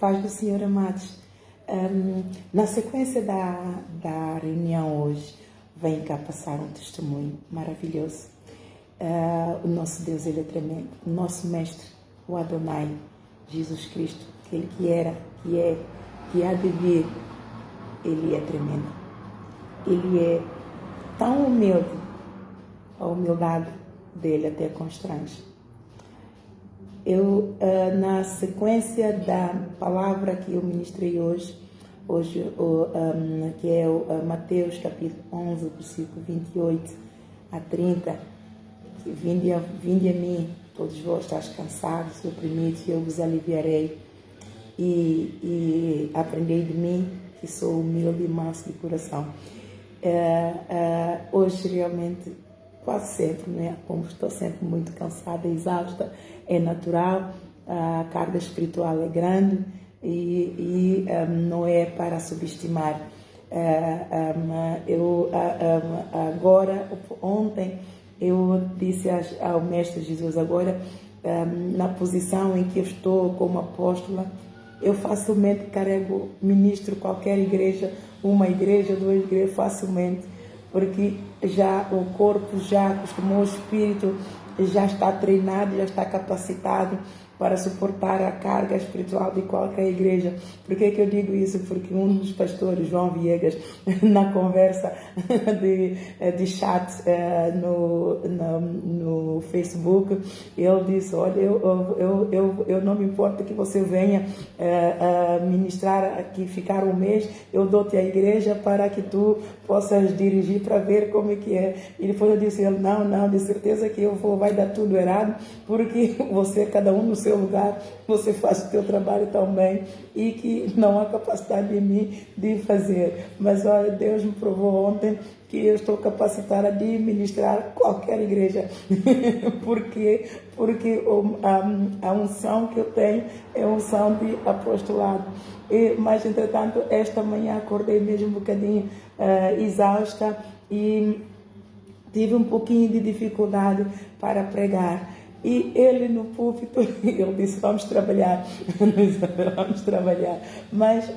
Paz do Senhor, amados. Na sequência da reunião hoje, vem cá passar um testemunho maravilhoso. O nosso Deus, Ele é tremendo. O nosso Mestre, o Adonai, Jesus Cristo, aquele que era, que é, que há de vir, Ele é tremendo. Ele é tão humilde, a humildade dele até constrange. Na sequência da palavra que eu ministrei hoje que é Mateus capítulo 11, versículo 28 a 30, vinde a mim, todos vós estáis cansados e oprimidos, e eu vos aliviarei, e aprendei de mim, que sou humilde e manso de coração. Hoje realmente, quase sempre, né? Como estou sempre muito cansada e exausta, é natural, a carga espiritual é grande e não é para subestimar. Ontem, eu disse ao Mestre Jesus, agora, na posição em que eu estou como apóstola, eu facilmente ministro qualquer igreja, uma igreja, duas igrejas, facilmente, porque já o corpo já acostumou, o espírito já está treinado, já está capacitado para suportar a carga espiritual de qualquer igreja. Por que eu digo isso? Porque um dos pastores, João Viegas, na conversa de chat no Facebook, ele disse, olha, eu não me importo que você venha ministrar aqui, ficar um mês, eu dou-te a igreja para que tu possas dirigir para ver como é que é. E depois eu disse, não, de certeza que vai dar tudo errado, porque você, cada um no seu lugar, você faz o teu trabalho tão bem e que não há capacidade em mim de fazer. Mas olha, Deus me provou ontem que eu estou capacitada de ministrar qualquer igreja. Porque a unção que eu tenho é unção de apostolado. Mas, entretanto, esta manhã acordei mesmo um bocadinho exausta e tive um pouquinho de dificuldade para pregar. E ele no púlpito, ele disse, vamos trabalhar. Mas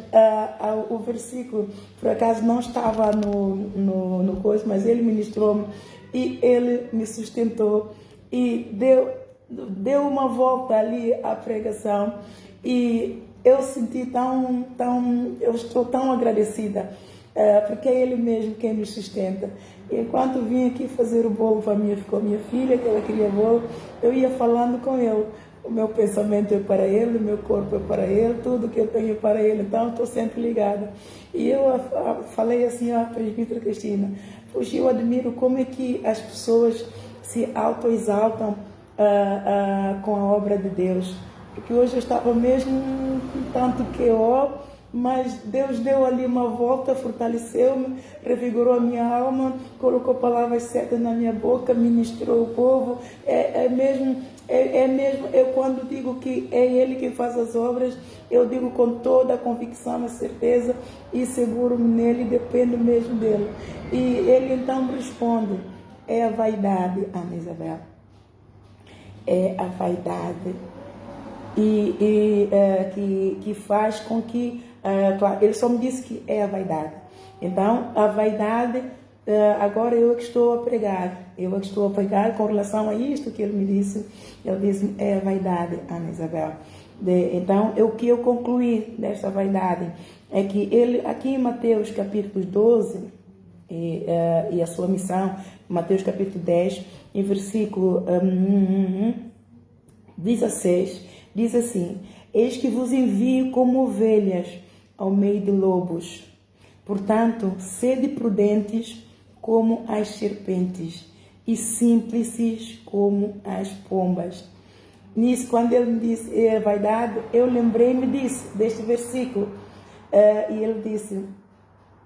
o versículo, por acaso, não estava no coisa, mas ele ministrou-me e ele me sustentou e deu uma volta ali à pregação e eu senti eu estou tão agradecida, porque é ele mesmo quem me sustenta. Enquanto vim aqui fazer o bolo para minha filha, que ela queria bolo, eu ia falando com ele. O meu pensamento é para ele, o meu corpo é para ele, tudo que eu tenho é para ele, então estou sempre ligada. E eu falei assim à presbítera Cristina, poxa, eu admiro como é que as pessoas se autoexaltam com a obra de Deus. Porque hoje eu estava mesmo tanto mas Deus deu ali uma volta, fortaleceu-me, revigorou a minha alma, colocou palavras certas na minha boca, ministrou o povo. Eu quando digo que é Ele quem faz as obras, eu digo com toda a convicção, a certeza, e seguro-me nele, dependo mesmo dele. E ele então me responde, é a vaidade, Ana Isabel, é a vaidade que faz com que, claro, ele só me disse que é a vaidade. Então, a vaidade, agora eu é que estou a pregar com relação a isto que ele me disse. Ele disse, é a vaidade, Ana Isabel. Então, o que eu concluí desta vaidade é que ele, aqui em Mateus capítulo 12, e a sua missão, Mateus capítulo 10, em versículo 16, diz assim, eis que vos envio como ovelhas ao meio de lobos. Portanto, sede prudentes como as serpentes e simples como as pombas. Nisso, quando ele me disse é a vaidade, eu lembrei-me deste versículo. E ele disse,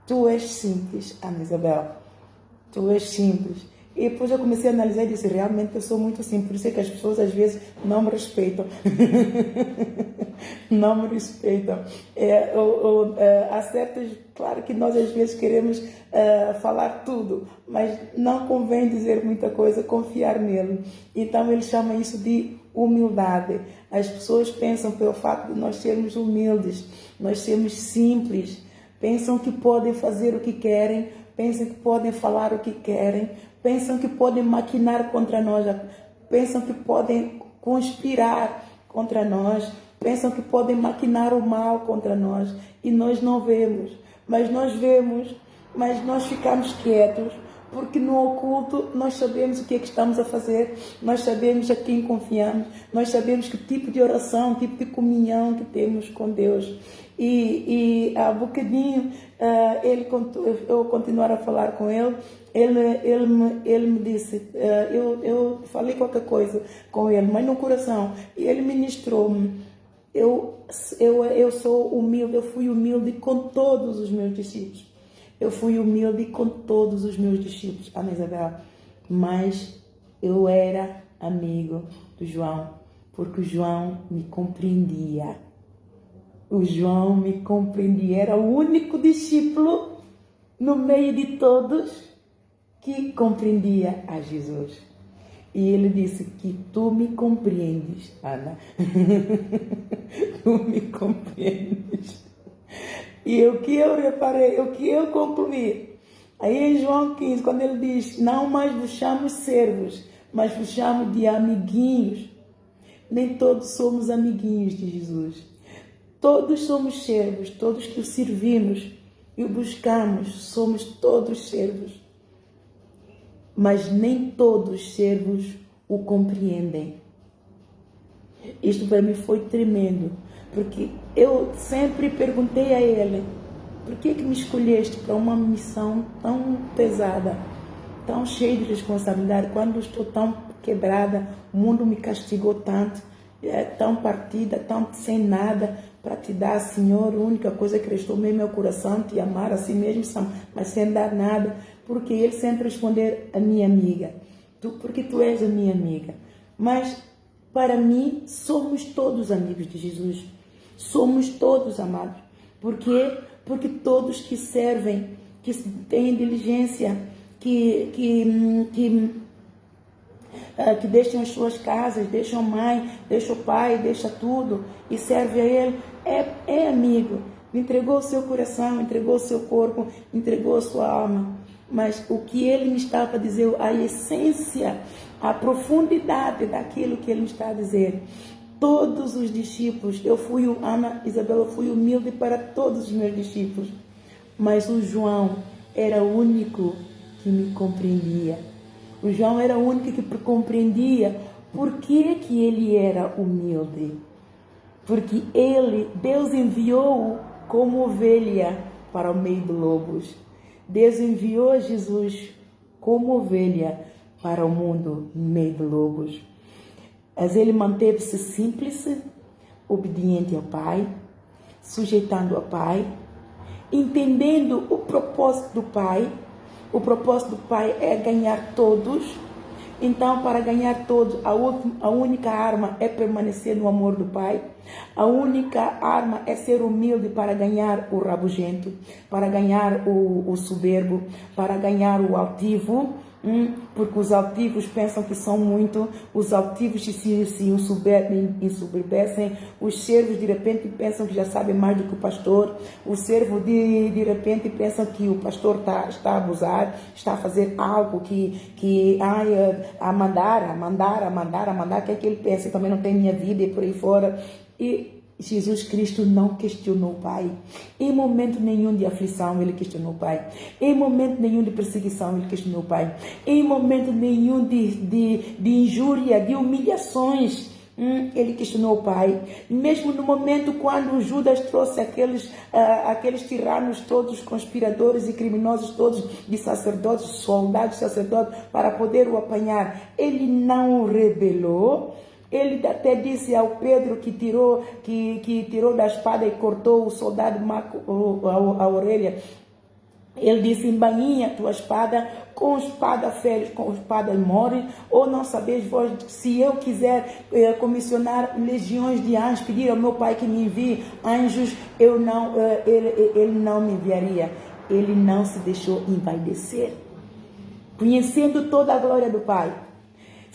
tu és simples, Ana Isabel, tu és simples. E depois eu comecei a analisar e disse, realmente eu sou muito simples, por isso é que as pessoas às vezes não me respeitam. Não me respeitam. Há certas, claro que nós às vezes queremos falar tudo, mas não convém dizer muita coisa, confiar nele. Então ele chama isso de humildade. As pessoas pensam, pelo fato de nós sermos humildes, nós sermos simples, pensam que podem fazer o que querem, pensam que podem falar o que querem, pensam que podem maquinar contra nós, pensam que podem conspirar contra nós, pensam que podem maquinar o mal contra nós, e nós não vemos, mas nós vemos, mas nós ficamos quietos, porque no oculto nós sabemos o que é que estamos a fazer, nós sabemos a quem confiamos, nós sabemos que tipo de oração, tipo de comunhão que temos com Deus. E há bocadinho, eu continuar a falar com ele, ele me disse, eu falei qualquer coisa com ele, mas no coração, e ele ministrou-me. Eu sou humilde, eu fui humilde com todos os meus discípulos. Eu fui humilde com todos os meus discípulos, Ana Isabel, mas eu era amigo do João, porque o João me compreendia. O João me compreendia, era o único discípulo no meio de todos que compreendia a Jesus. E ele disse que tu me compreendes, Ana. Tu me compreendes. E o que eu reparei, o que eu concluí, aí em João 15, quando ele diz, não mais vos chamo servos, mas vos chamo de amiguinhos. Nem todos somos amiguinhos de Jesus. Todos somos servos, todos que o servimos e o buscamos, somos todos servos. Mas nem todos servos o compreendem. Isto para mim foi tremendo, porque eu sempre perguntei a ele, por que me escolheste para uma missão tão pesada, tão cheia de responsabilidade, quando estou tão quebrada, o mundo me castigou tanto, tão partida, tão sem nada para te dar, Senhor, a única coisa que restou no meu coração, te amar a si mesmo, mas sem dar nada, porque ele sempre responder, a minha amiga, porque tu és a minha amiga. Mas para mim, somos todos amigos de Jesus. Somos todos amados. Por quê? Porque todos que servem, que têm diligência, que deixam as suas casas, deixam mãe, deixam o pai, deixam tudo e serve a ele, é amigo. Entregou o seu coração, entregou o seu corpo, entregou a sua alma. Mas o que ele me estava a dizer, a essência, a profundidade daquilo que ele me está a dizer. Todos os discípulos, Ana Isabel, eu fui humilde para todos os meus discípulos. Mas o João era o único que me compreendia. O João era o único que compreendia por que ele era humilde. Porque Deus enviou-o como ovelha para o meio de lobos. Deus enviou Jesus como ovelha para o mundo no meio de lobos. Mas ele manteve-se simples, obediente ao Pai, sujeitando ao Pai, entendendo o propósito do Pai. O propósito do Pai é ganhar todos. Então, para ganhar todos, a única arma é permanecer no amor do Pai. A única arma é ser humilde para ganhar o rabugento, para ganhar o soberbo, para ganhar o altivo. Porque os altivos pensam que são muito, os altivos se ensoberbecem, os servos de repente pensam que já sabem mais do que o pastor, os servos de repente pensam que o pastor está a abusar, está a fazer algo a mandar, que é que ele pensa, também não tem minha vida e por aí fora. E Jesus Cristo não questionou o Pai. Em momento nenhum de aflição ele questionou o Pai. Em momento nenhum de perseguição ele questionou o Pai. Em momento nenhum de injúria, de humilhações, ele questionou o Pai. Mesmo no momento quando Judas trouxe aqueles tiranos todos, conspiradores e criminosos todos, de sacerdotes, soldados sacerdotes, para poder o apanhar, ele não rebelou. Ele até disse ao Pedro que tirou da espada e cortou o soldado a orelha. Ele disse, embainha a tua espada, com espada feres, com espada morres, ou não sabeis vós, se eu quiser comissionar legiões de anjos, pedir ao meu Pai que me envie anjos, ele não me enviaria. Ele não se deixou envaidecer, conhecendo toda a glória do Pai,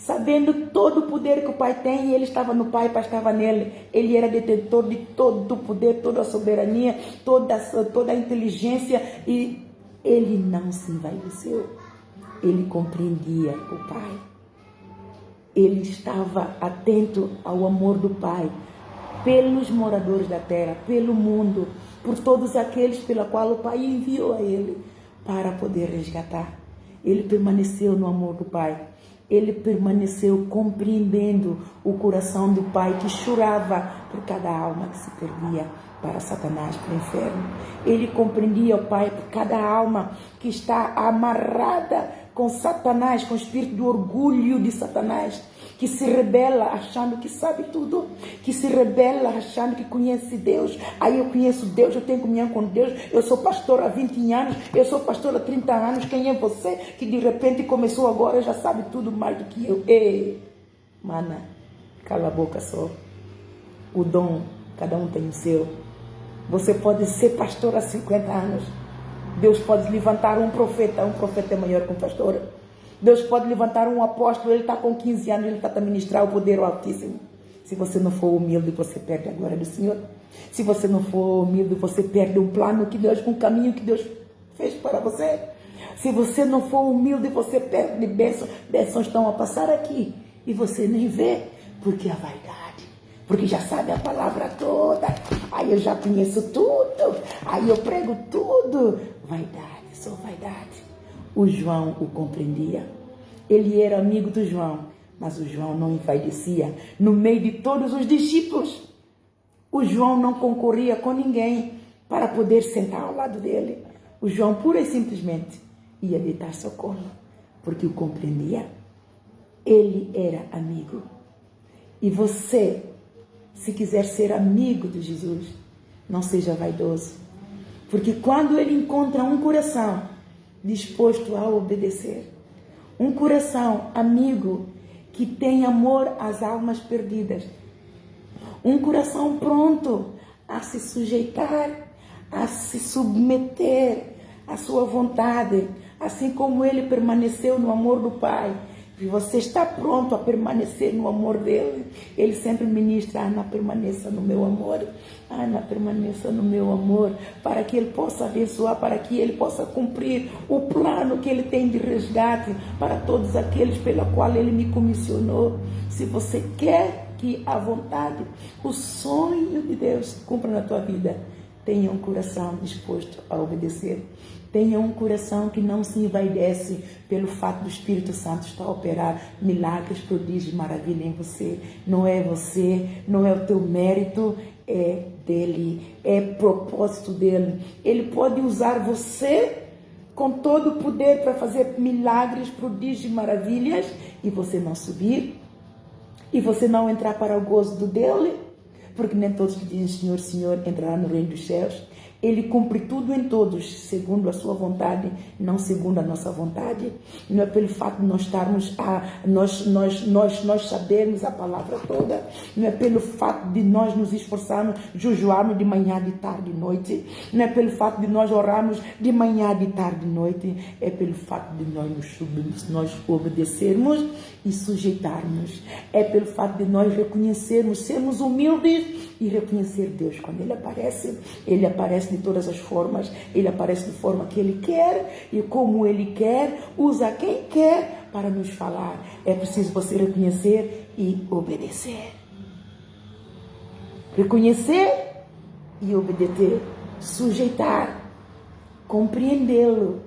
sabendo todo o poder que o Pai tem, e ele estava no Pai, o Pai estava nele. Ele era detentor de todo o poder, toda a soberania, toda a inteligência, e ele não se envaideceu. Ele compreendia o Pai. Ele estava atento ao amor do Pai pelos moradores da terra, pelo mundo, por todos aqueles pela qual o Pai enviou a ele para poder resgatar. Ele permaneceu no amor do Pai. Ele permaneceu compreendendo o coração do Pai, que chorava por cada alma que se perdia para Satanás, para o inferno. Ele compreendia o Pai por cada alma que está amarrada com Satanás, com o espírito do orgulho de Satanás, que se rebela achando que sabe tudo, que se rebela achando que conhece Deus. Aí eu conheço Deus, eu tenho comunhão com Deus, eu sou pastor há 20 anos, eu sou pastor há 30 anos, quem é você que de repente começou agora já sabe tudo mais do que eu? Ei, mana, cala a boca só. O dom, cada um tem o seu. Você pode ser pastor há 50 anos. Deus pode levantar um profeta é maior que um pastor. Deus pode levantar um apóstolo, ele está com 15 anos, ele está a ministrar o poder ao Altíssimo. Se você não for humilde, você perde a glória do Senhor. Se você não for humilde, você perde um plano que Deus, um caminho que Deus fez para você. Se você não for humilde, você perde bênçãos. Bênçãos estão a passar aqui e você nem vê, porque a vaidade. Porque já sabe a palavra toda. Aí eu já conheço tudo. Aí eu prego tudo. Vaidade, só vaidade. O João o compreendia. Ele era amigo do João, mas o João não envaidecia. No meio de todos os discípulos, o João não concorria com ninguém para poder sentar ao lado dele. O João pura e simplesmente ia deitar seu colo, porque o compreendia. Ele era amigo. E você, se quiser ser amigo de Jesus, não seja vaidoso. Porque quando ele encontra um coração disposto a obedecer, um coração amigo que tem amor às almas perdidas, um coração pronto a se sujeitar, a se submeter à sua vontade, assim como ele permaneceu no amor do Pai. E você está pronto a permanecer no amor dele. Ele sempre ministra: Ana, permaneça no meu amor. Ana, permaneça no meu amor, para que ele possa abençoar, para que ele possa cumprir o plano que ele tem de resgate para todos aqueles pela qual ele me comissionou. Se você quer que a vontade, o sonho de Deus se cumpra na tua vida, tenha um coração disposto a obedecer. Tenha um coração que não se envaidece pelo fato do Espírito Santo estar a operar milagres, prodígios, maravilha em você. Não é você, não é o teu mérito, é dele, é propósito dele. Ele pode usar você com todo o poder para fazer milagres, prodígios, maravilhas, e você não subir, e você não entrar para o gozo do dele, porque nem todos que dizem Senhor, Senhor entrarão no reino dos céus. Ele cumpre tudo em todos, segundo a sua vontade, não segundo a nossa vontade. Não é pelo fato de nós estarmos nós sabermos a palavra toda. Não é pelo fato de nós nos esforçarmos, jejuarmos de manhã, de tarde, de noite. Não é pelo fato de nós orarmos de manhã, de tarde, de noite. É pelo fato de nós obedecermos e sujeitarmos. É pelo fato de nós reconhecermos, sermos humildes e reconhecer Deus. Quando Ele aparece de todas as formas. Ele aparece de forma que Ele quer e como Ele quer, usa quem quer para nos falar. É preciso você reconhecer e obedecer. Reconhecer e obedecer. Sujeitar. Compreendê-lo.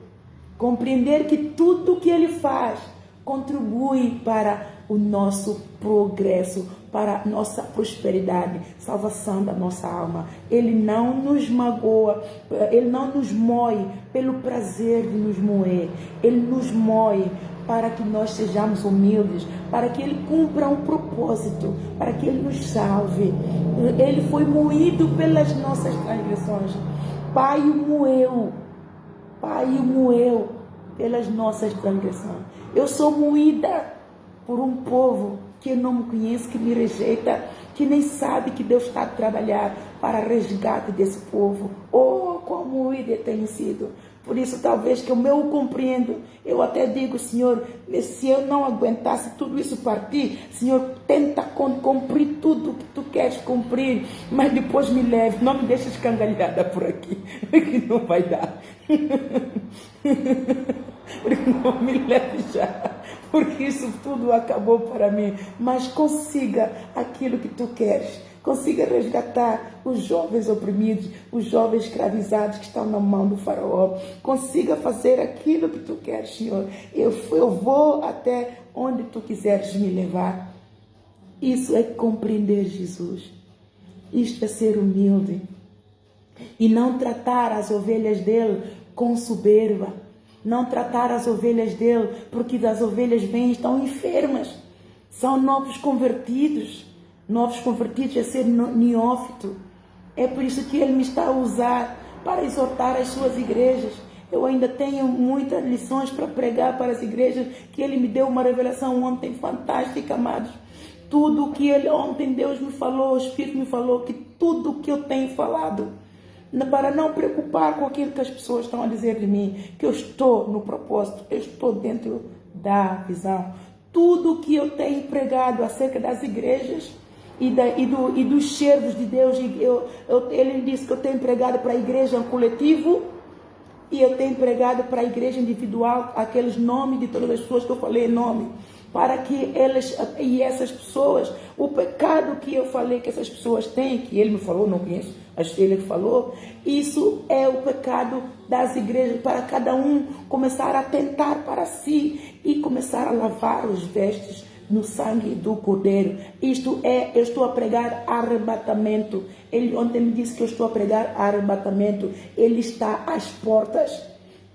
Compreender que tudo que Ele faz contribui para o nosso progresso, para a nossa prosperidade, salvação da nossa alma. Ele não nos magoa, Ele não nos moe pelo prazer de nos moer. Ele nos moe para que nós sejamos humildes, para que Ele cumpra um propósito, para que Ele nos salve. Ele foi moído pelas nossas transgressões. Pai o moeu pelas nossas transgressões. Eu sou moída por um povo que não me conhece, que me rejeita, que nem sabe que Deus está a trabalhar para resgate desse povo. Oh, como moída eu tenho sido Por isso, talvez que o meu compreendo, eu até digo, Senhor, se eu não aguentasse tudo isso partir, Senhor, tenta cumprir tudo que tu queres cumprir, mas depois me leve, não me deixe escangalhada por aqui, que não vai dar. Porque não me leve já, porque isso tudo acabou para mim, mas consiga aquilo que tu queres. Consiga resgatar os jovens oprimidos, os jovens escravizados que estão na mão do faraó. Consiga fazer aquilo que tu queres, Senhor. Eu vou até onde tu quiseres me levar. Isso é compreender Jesus. Isto é ser humilde. E não tratar as ovelhas dele com soberba. Não tratar as ovelhas dele, porque as ovelhas vêm e estão enfermas. São novos convertidos a ser neófito. É por isso que ele me está a usar para exortar as suas igrejas. Eu ainda tenho muitas lições para pregar para as igrejas, que ele me deu uma revelação ontem fantástica, amados. Tudo que ontem Deus me falou, o Espírito me falou, que tudo que eu tenho falado, para não preocupar com aquilo que as pessoas estão a dizer de mim, que eu estou no propósito, eu estou dentro da visão. Tudo que eu tenho pregado acerca das igrejas e dos servos de Deus, ele disse que eu tenho pregado para a igreja coletivo e eu tenho pregado para a igreja individual, aqueles nomes de todas as pessoas que eu falei nome, para que essas pessoas, o pecado que eu falei que essas pessoas têm, que ele me falou, não conheço, acho que ele falou, isso é o pecado das igrejas, para cada um começar a atentar para si e começar a lavar os vestes no sangue do Cordeiro. Isto é, eu estou a pregar arrebatamento. Ele ontem me disse que eu estou a pregar arrebatamento. Ele está às portas.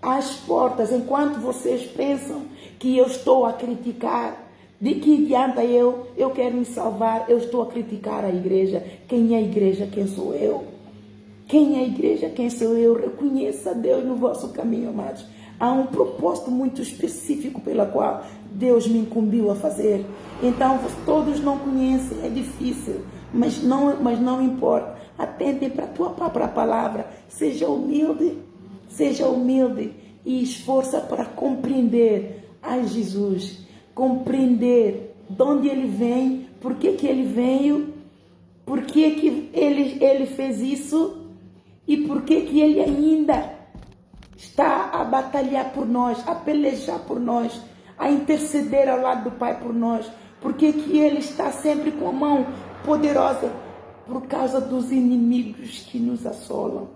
Às portas. Enquanto vocês pensam que eu estou a criticar, de que adianta eu quero me salvar, eu estou a criticar a igreja. Quem é a igreja? Quem sou eu? Quem é a igreja? Quem sou eu? Reconheça Deus no vosso caminho, amados. Há um propósito muito específico pela qual Deus me incumbiu a fazer. Então, todos não conhecem, é difícil, mas não importa. Atentem para a palavra. Seja humilde e esforça para compreender a Jesus. Compreender de onde ele vem, por que ele veio, por que ele fez isso e por que ele ainda está a batalhar por nós, a pelejar por nós, a interceder ao lado do Pai por nós. Porque ele está sempre com a mão poderosa por causa dos inimigos que nos assolam.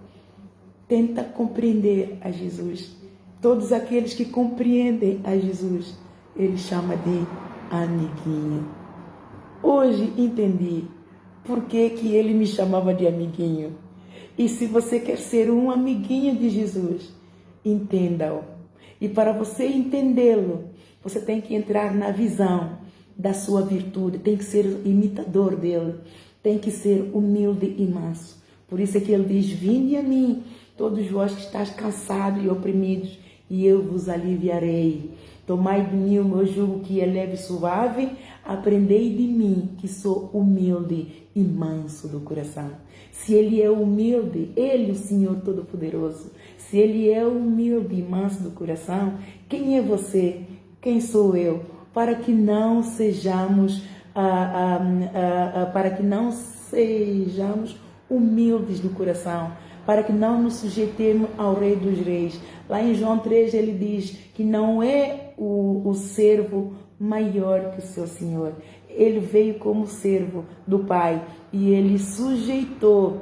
Tenta compreender a Jesus. Todos aqueles que compreendem a Jesus, ele chama de amiguinho. Hoje entendi por que ele me chamava de amiguinho. E se você quer ser um amiguinho de Jesus, entenda-o. E para você entendê-lo, você tem que entrar na visão da sua virtude, tem que ser imitador dele, tem que ser humilde e manso. Por isso é que ele diz: vinde a mim, todos vós que estáis cansados e oprimidos, e eu vos aliviarei. Tomai de mim o meu jugo, que é leve e suave, aprendei de mim, que sou humilde e manso do coração. Se ele é humilde, ele, o Senhor Todo-Poderoso, se ele é humilde e manso do coração, quem é você? Quem sou eu? Para que não sejamos, humildes no coração, para que não nos sujeitemos ao Rei dos Reis. Lá em João 3 ele diz que não é o servo maior que o seu Senhor. Ele veio como servo do Pai e ele sujeitou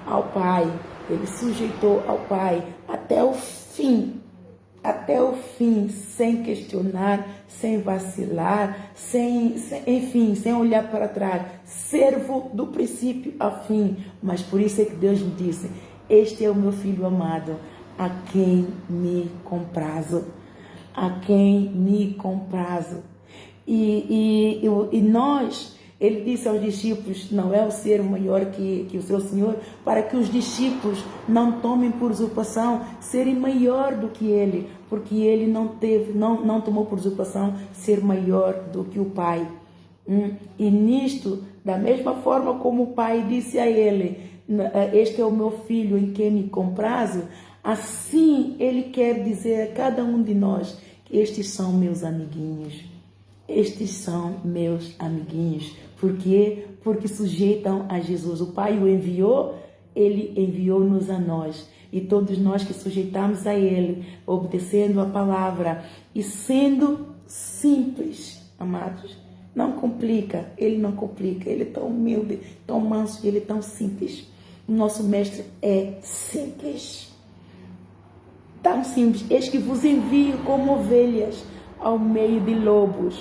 ao Pai, até o fim, sem questionar, sem vacilar, sem olhar para trás, servo do princípio ao fim. Mas por isso é que Deus me disse: este é o meu filho amado, a quem me comprazo. E nós, ele disse aos discípulos, não é o servo maior que o seu Senhor, para que os discípulos não tomem por usurpação serem maior do que ele, porque ele não tomou por usurpação ser maior do que o Pai. E nisto, da mesma forma como o Pai disse a ele: este é o meu filho em quem me comprazo, assim ele quer dizer a cada um de nós que estes são meus amiguinhos. Estes são meus amiguinhos. Por quê? Porque sujeitam a Jesus. O Pai o enviou, ele enviou-nos a nós. E todos nós que sujeitamos a ele, obedecendo a palavra e sendo simples, amados. Não complica, ele não complica. Ele é tão humilde, tão manso e ele é tão simples. O nosso mestre é simples. Tão simples. Eis que vos envio como ovelhas ao meio de lobos.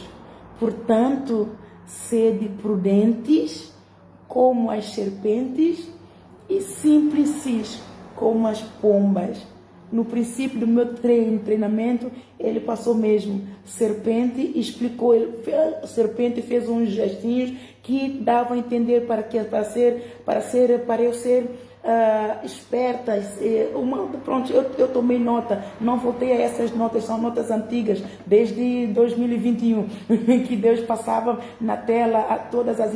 Portanto, sede prudentes como as serpentes e simples como as pombas. No princípio do meu treinamento, ele passou mesmo serpente, explicou, a serpente fez uns gestinhos que davam a entender para eu ser espertas. Pronto, eu tomei nota, não voltei a essas notas, são notas antigas, desde 2021, que Deus passava na tela todas as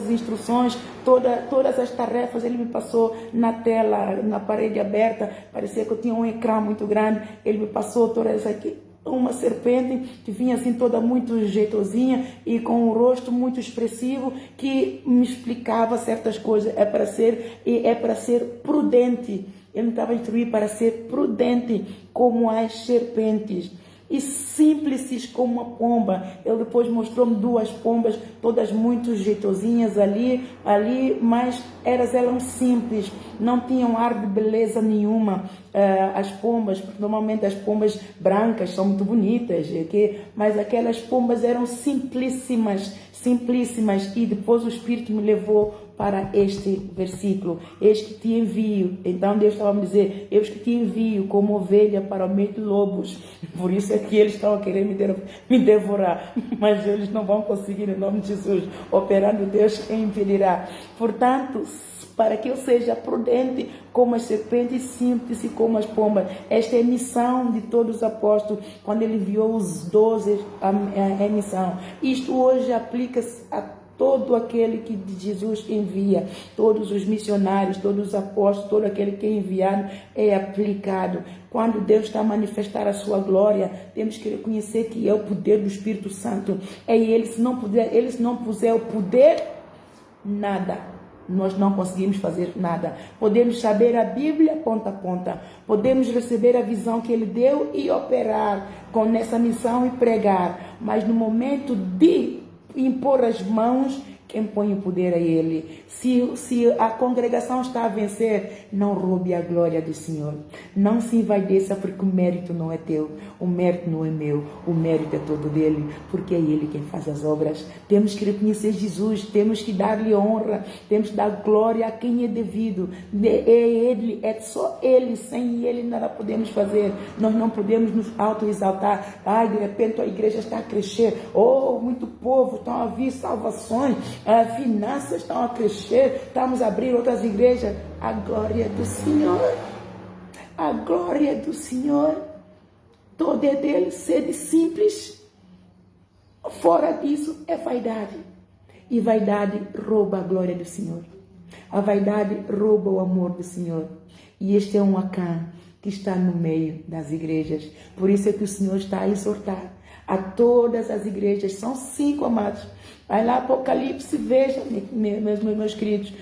instruções, todas as tarefas, ele me passou na tela, na parede aberta, parecia que eu tinha um ecrã muito grande, ele me passou todas aqui. Uma serpente que vinha assim toda muito jeitosinha e com um rosto muito expressivo, que me explicava certas coisas. É para ser prudente. Ele me estava a instruir para ser prudente como as serpentes e simples como a pomba. Ele depois mostrou-me duas pombas, todas muito jeitosinhas ali, mas eram simples, não tinham ar de beleza nenhuma. As pombas, porque normalmente as pombas brancas são muito bonitas, mas aquelas pombas eram simplíssimas, e depois o Espírito me levou para este versículo: eis que te envio. Então Deus estava a me dizer: eis que te envio como ovelha para o meio de lobos. Por isso é que eles estão a querer me devorar, mas eles não vão conseguir, em nome de Jesus. Operando Deus, quem impedirá? Portanto, para que eu seja prudente como as serpentes, simples e como as pombas. Esta é a missão de todos os apóstolos, quando ele enviou os 12, a missão. Isto hoje aplica-se a todo aquele que Jesus envia, todos os missionários, todos os apóstolos, todo aquele que é enviado é aplicado. Quando Deus está a manifestar a sua glória, temos que reconhecer que é o poder do Espírito Santo. É ele, se não puser o poder, nada. Nós não conseguimos fazer nada. Podemos saber a Bíblia ponta a ponta. Podemos receber a visão que ele deu e operar nessa missão e pregar. Mas no momento de impor as mãos, quem põe o poder é ele. Se a congregação está a vencer, não roube a glória do Senhor. Não se envaideça, porque o mérito não é teu, o mérito não é meu, o mérito é todo dele, porque é ele quem faz as obras. Temos que reconhecer Jesus, temos que dar-lhe honra, temos que dar glória a quem é devido. É ele, é só ele, sem ele nada podemos fazer. Nós não podemos nos auto-exaltar. De repente a igreja está a crescer, muito povo, estão a vir salvações, as finanças estão a crescer, estamos a abrir outras igrejas. A glória do Senhor, a glória do Senhor, todo é dele. Sede simples, fora disso é vaidade, e vaidade rouba a glória do Senhor, a vaidade rouba o amor do Senhor, e este é um Acã que está no meio das igrejas. Por isso é que o Senhor está a exortar a todas as igrejas. São 5, amados. Vai lá, Apocalipse, veja, meus queridos.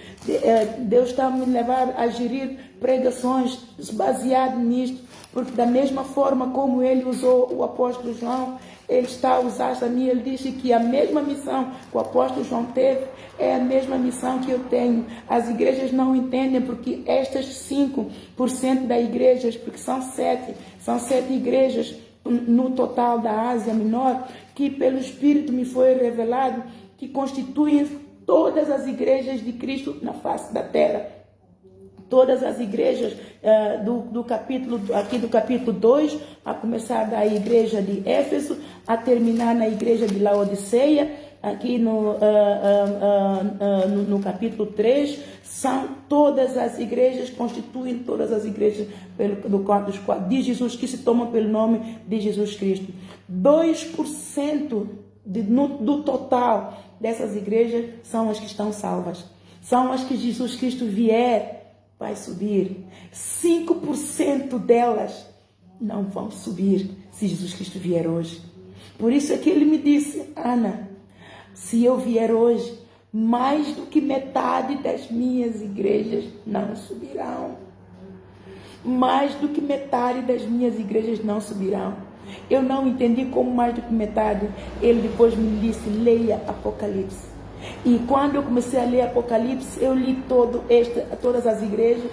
Deus está a me levar a gerir pregações baseado nisto, porque da mesma forma como ele usou o apóstolo João, ele está a usar a mim. Ele disse que a mesma missão que o apóstolo João teve é a mesma missão que eu tenho. As igrejas não entendem, porque estas 5% das igrejas, porque são 7 igrejas no total da Ásia Menor, que pelo Espírito me foi revelado, que constituem todas as igrejas de Cristo na face da terra. Todas as igrejas do capítulo 2, a começar da igreja de Éfeso, a terminar na igreja de Laodiceia, aqui no capítulo 3, são todas as igrejas, constituem todas as igrejas de Jesus, que se tomam pelo nome de Jesus Cristo. 2% do total dessas igrejas são as que estão salvas. são as que Jesus Cristo vier, vai subir. 5% delas não vão subir se Jesus Cristo vier hoje. Por isso é que ele me disse: Ana, se eu vier hoje, mais do que metade das minhas igrejas não subirão. Mais do que metade das minhas igrejas não subirão. Eu não entendi como mais do que metade. Ele depois me disse: leia Apocalipse. E quando eu comecei a ler Apocalipse, eu li todas as igrejas.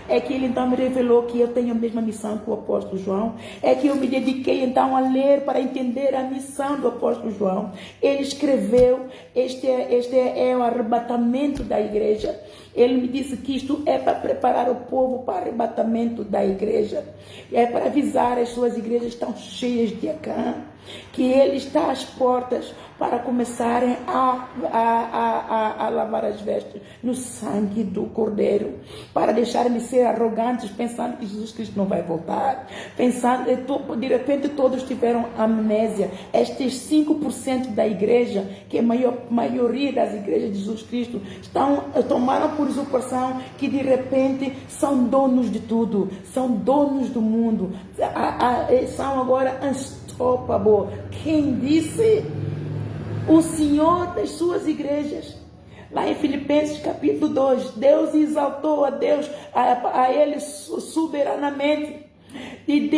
É que ele então me revelou que eu tenho a mesma missão que o apóstolo João. É que eu me dediquei então a ler para entender a missão do apóstolo João. Ele escreveu, este é o arrebatamento da igreja. Ele me disse que isto é para preparar o povo para o arrebatamento da igreja. É para avisar as suas igrejas que estão cheias de Acã, que ele está às portas para começarem a lavar as vestes no sangue do Cordeiro, para deixarem de ser arrogantes, pensando que Jesus Cristo não vai voltar, pensando, de repente todos tiveram amnésia. Estes 5% da igreja, que é a maioria das igrejas de Jesus Cristo, tomaram por usurpação que de repente são donos de tudo, são donos do mundo, são agora unstoppable. Quem disse? O Senhor das suas igrejas. Lá em Filipenses capítulo 2, Deus exaltou a ele soberanamente. E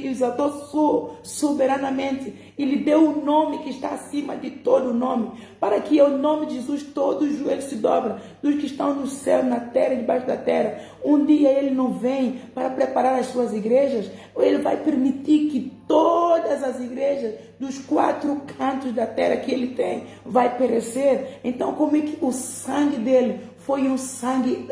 exaltou soberanamente. E lhe deu o nome que está acima de todo nome, para que ao nome de Jesus todos os joelhos se dobram, dos que estão no céu, na terra e debaixo da terra. Um dia ele não vem para preparar as suas igrejas, ou ele vai permitir que todas as igrejas dos 4 cantos da terra que ele tem vai perecer. Então, como é que o sangue dele foi um sangue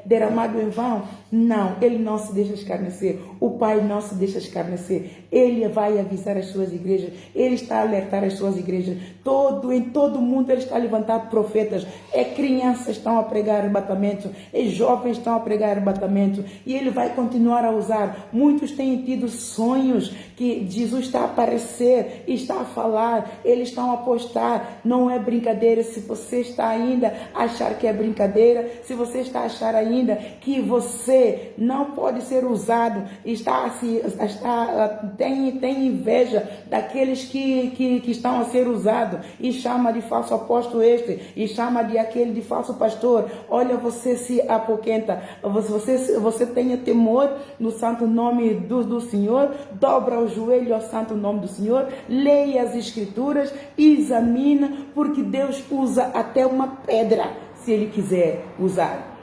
derramado em vão? Não, ele não se deixa escarnecer. O Pai não se deixa escarnecer. Ele vai avisar as suas igrejas. Ele está a alertar as suas igrejas. Em todo mundo ele está a levantar profetas. Crianças estão a pregar arrebatamento. Jovens estão a pregar arrebatamento. E ele vai continuar a usar. Muitos têm tido sonhos que Jesus está a aparecer e está a falar. Eles estão a postar. Não é brincadeira. Se você está ainda a achar que é brincadeira, se você está a achar ainda que você não pode ser usado, tem inveja daqueles que estão a ser usados e chama de falso apóstolo e chama de aquele de falso pastor. Olha, você se apoquenta, você tenha temor no santo nome do Senhor, dobra o joelho ao santo nome do Senhor, leia as escrituras, examina, porque Deus usa até uma pedra se ele quiser usar.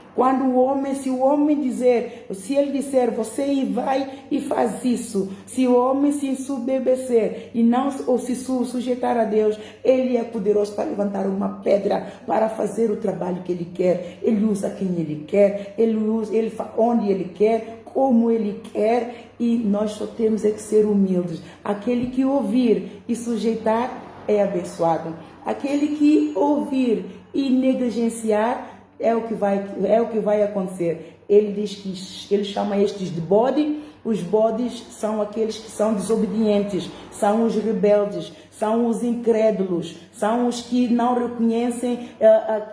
Se ele disser, você vai e faz isso, se o homem se ensoberbecer e não ou se sujeitar a Deus, ele é poderoso para levantar uma pedra para fazer o trabalho que ele quer. Ele usa quem ele quer, ele faz onde ele quer, como ele quer, e nós só temos que ser humildes. Aquele que ouvir e sujeitar é abençoado. Aquele que ouvir e negligenciar é o que vai acontecer. Ele diz que ele chama estes de bode. Os bodes são aqueles que são desobedientes, são os rebeldes, são os incrédulos, são os que não reconhecem,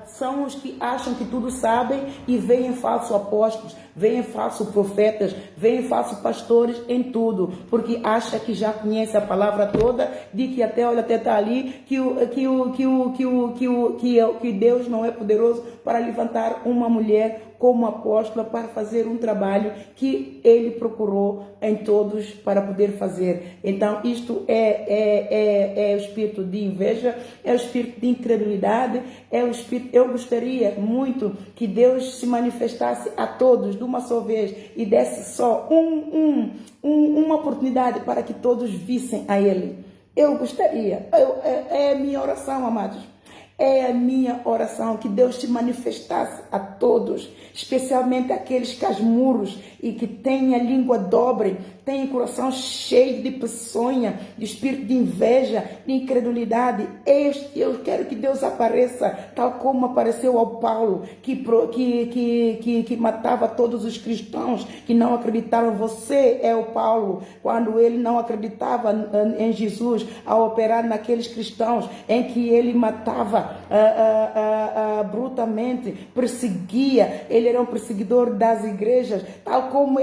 são os que acham que tudo sabem e veem falsos apóstolos, veem falsos profetas, veem falsos pastores em tudo, porque acha que já conhece a palavra toda, de que até está ali, que Deus não é poderoso para levantar uma mulher como apóstola para fazer um trabalho que ele procurou em todos para poder fazer. Então, isto é o espírito de inveja, é o espírito de incredulidade, é o espírito. Eu gostaria muito que Deus se manifestasse a todos de uma só vez e desse só uma oportunidade para que todos vissem a Ele. Eu gostaria, é a minha oração, amados. É a minha oração que Deus se manifestasse a todos, especialmente aqueles casmuros e que têm a língua dobre, têm coração cheio de peçonha, de espírito de inveja, de incredulidade. Eu quero que Deus apareça, tal como apareceu ao Paulo, que matava todos os cristãos que não acreditavam. Você é o Paulo, quando ele não acreditava em Jesus, ao operar naqueles cristãos em que ele matava brutalmente, perseguia. Ele era um perseguidor das igrejas, tal como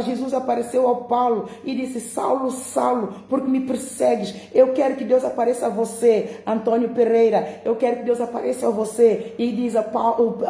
Jesus apareceu ao Paulo e disse: Saulo, Saulo, porque me persegues? Eu quero que Deus apareça a você, Antônio Pereira. Eu quero que Deus apareça a você e diz a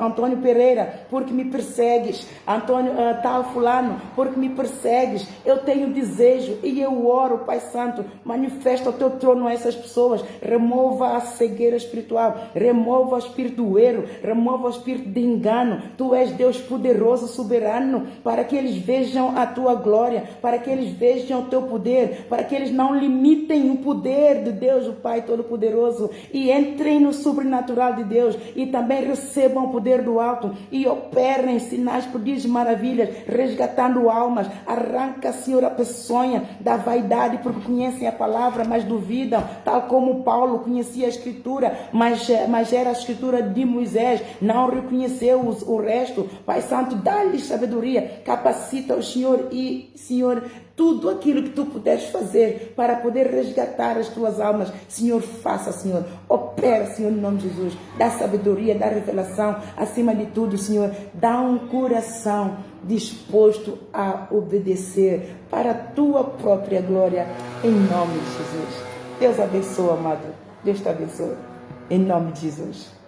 Antônio Pereira, porque me persegues? Antônio tal fulano, porque me persegues? Eu tenho desejo e eu oro, Pai Santo, manifesta o teu trono a essas pessoas, remova a cegueira espiritual, remova o espírito do erro, remova o espírito de engano. Tu és Deus poderoso, soberano, para que eles vejam a tua glória, para que eles vejam o teu poder, para que eles não limitem o poder de Deus, o Pai Todo-Poderoso, e entrem no sobrenatural de Deus e também recebam o poder do alto e operem sinais, prodígios, maravilhas, resgatando almas. Arranca, Senhor, a peçonha da vaidade, porque conhecem a palavra, mas duvidam, tal como Paulo conhecia a Escritura, mas era a Escritura de Moisés, não reconheceu o resto. Pai Santo, dá-lhes sabedoria, capacita-os, Senhor, e, Senhor, tudo aquilo que tu puderes fazer para poder resgatar as tuas almas, Senhor, faça, Senhor. Opera, Senhor, em nome de Jesus. Dá sabedoria, dá revelação. Acima de tudo, Senhor, dá um coração disposto a obedecer para a tua própria glória, em nome de Jesus. Deus abençoe, amado. Deus te abençoe. Em nome de Jesus.